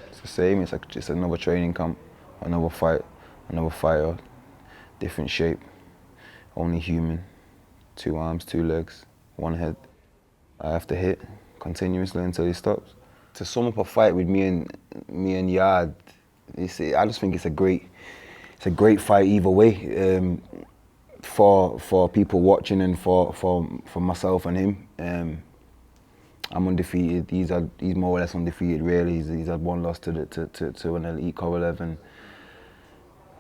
It's the same, it's like just another training camp, another fight, another fighter, different shape, only human, 2 arms, 2 legs, 1 head. I have to hit continuously until he stops. To sum up a fight with me and Yarde, I just think it's a great fight either way. For people watching and for myself and him. I'm undefeated. He's more or less undefeated. Really, he's had 1 loss to an elite Kovalev, and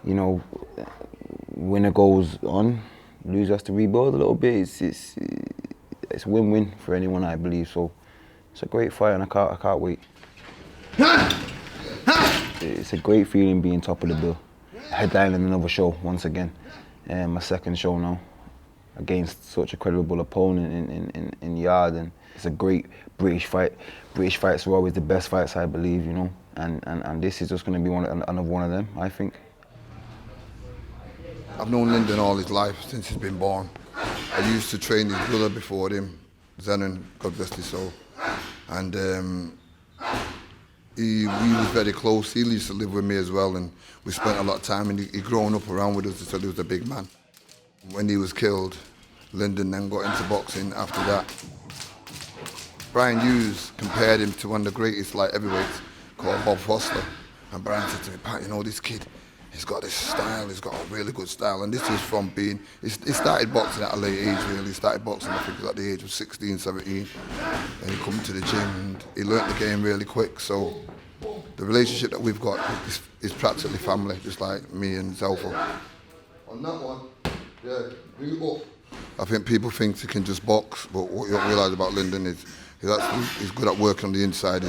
you know, winner goes on, loser has to rebuild a little bit. It's win-win for anyone, I believe. So it's a great fight, and I can't wait. It's a great feeling being top of the bill, headlining another show once again, my 2nd show now, against such a credible opponent in Yarde, and it's a great British fight. British fights are always the best fights, I believe, you know, and this is just going to be another one of them, I think. I've known Lyndon all his life, since he's been born. I used to train his brother before him, Zenon, God bless his soul, and we was very close. He used to live with me as well, and we spent a lot of time, and he grown up around with us until he was a big man. When he was killed, Lyndon then got into boxing after that. Brian Hughes compared him to one of the greatest light heavyweights called Bob Foster. And Brian said to me, Pat, you know, this kid, he's got this style, he's got a really good style. And this was from being, he started boxing at a late age, really. He started boxing, I think, at the age of 16, 17. And he come to the gym and he learnt the game really quick. So the relationship that we've got is practically family, just like me and Zelfo. On that one, yeah, bring it up. I think people think he can just box, but what you don't realise about Lyndon is he's good at working on the inside.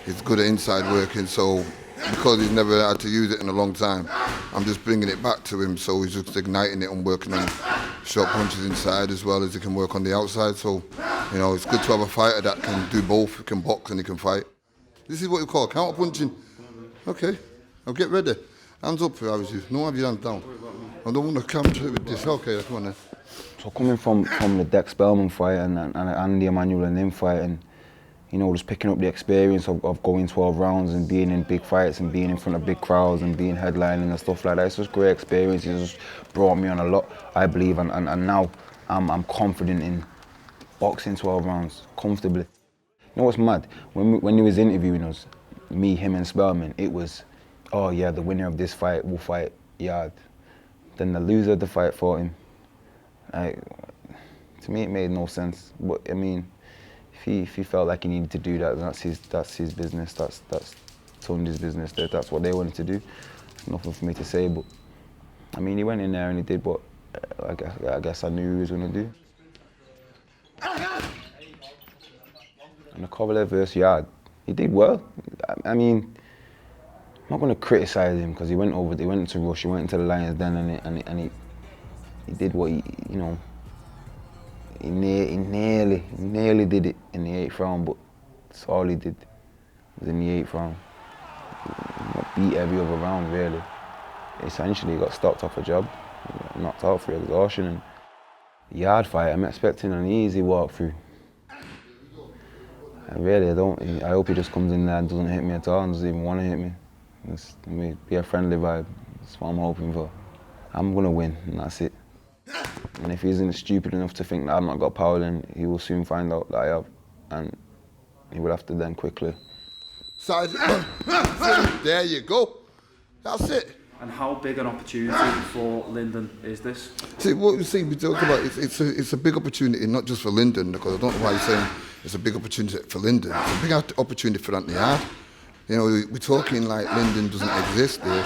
He's good at inside working, so because he's never had to use it in a long time, I'm just bringing it back to him, so he's just igniting it and working on short punches inside as well as he can work on the outside. So, you know, it's good to have a fighter that can do both. He can box and he can fight. This is what you call counter punching. Okay, now get ready. Hands up if I was you. No, have your hands down. I don't want to come to it with this. Okay, come on then. So coming from the Dec Spelman fight and the Emmanuel and him fight, and you know, just picking up the experience of going 12 rounds and being in big fights and being in front of big crowds and being headlining and stuff like that, it's just great experience. It's just brought me on a lot, I believe, and now I'm confident in boxing 12 rounds comfortably. You know what's mad? When he was interviewing us, me, him and Spelman, it was, oh yeah, the winner of this fight will fight Yarde. Then the loser of the fight fought him. To me, it made no sense. But I mean, if he felt like he needed to do that, that's his business. That's Tundi's business. That's what they wanted to do. There's nothing for me to say. But I mean, he went in there and he did what I guess I knew he was going to do. And the Kovalev versus Yarde, he did well. I mean, I'm not going to criticise him because he went into Rush, he went into the Lions Den, and he did what he nearly did it in the 8th round, but that's all he did. It was in the 8th round. He got beat every other round, really. Essentially, he got stopped off a job, knocked out for exhaustion. And the Yarde fight, I'm expecting an easy walkthrough. I hope he just comes in there and doesn't hit me at all and doesn't even want to hit me. It's be a friendly vibe. That's what I'm hoping for. I'm going to win, and that's it. And if he isn't stupid enough to think that I've not got power, then he will soon find out that I have, and he will have to then quickly. Side. There you go. That's it. And how big an opportunity for Lyndon is this? See, what you see, we talk about it's a big opportunity, not just for Lyndon, because I don't know why you're saying it's a big opportunity for Lyndon. It's a big opportunity for Anthony Yarde. You know, we're talking like Lyndon doesn't exist there.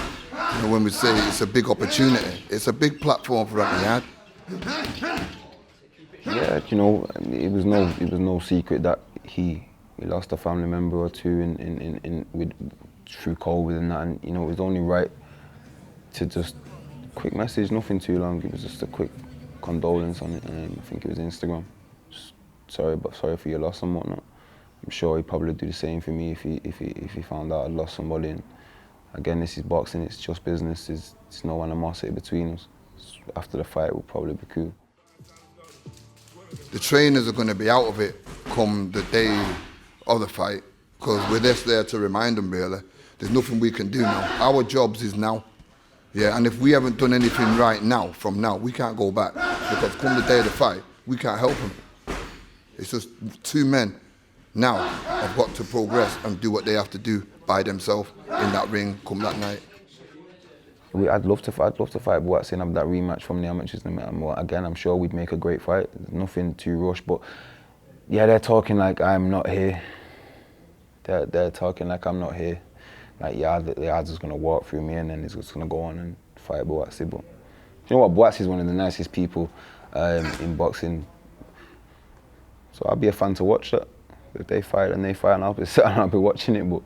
You know, when we say it's a big opportunity, it's a big platform for Anthony Yarde. Yeah, you know, it was no secret that he lost a family member or two through COVID and that, and you know, it was only right to just quick message, nothing too long. It was just a quick condolence on it, and I think it was Instagram. Just sorry for your loss and whatnot. I'm sure he'd probably do the same for me if he found out I'd lost somebody. And again, this is boxing. It's just business. There's no animosity between us. After the fight, we'll probably be cool. The trainers are going to be out of it come the day of the fight, because we're just there to remind them, really. There's nothing we can do now. Our jobs is now. Yeah, and if we haven't done anything right now, from now, we can't go back. Because come the day of the fight, we can't help them. It's just two men now have got to progress and do what they have to do by themselves in that ring come that night. I'd love to fight Buatsi and have that rematch from the amateurs. Again, I'm sure we'd make a great fight. There's nothing too rushed, but yeah, they're talking like I'm not here. They're talking like I'm not here. Like Yarde's just gonna walk through me and then he's just gonna go on and fight Buatsi. But you know what? Buatsi's one of the nicest people in boxing. So I'll be a fan to watch that. If they fight and I'll be sitting and I'll be watching it, but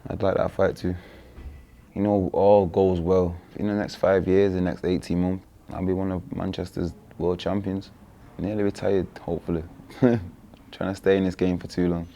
I'd like that fight too. You know, all goes well. In the next 5 years, the next 18 months, I'll be one of Manchester's world champions. Nearly retired, hopefully. Trying to stay in this game for too long.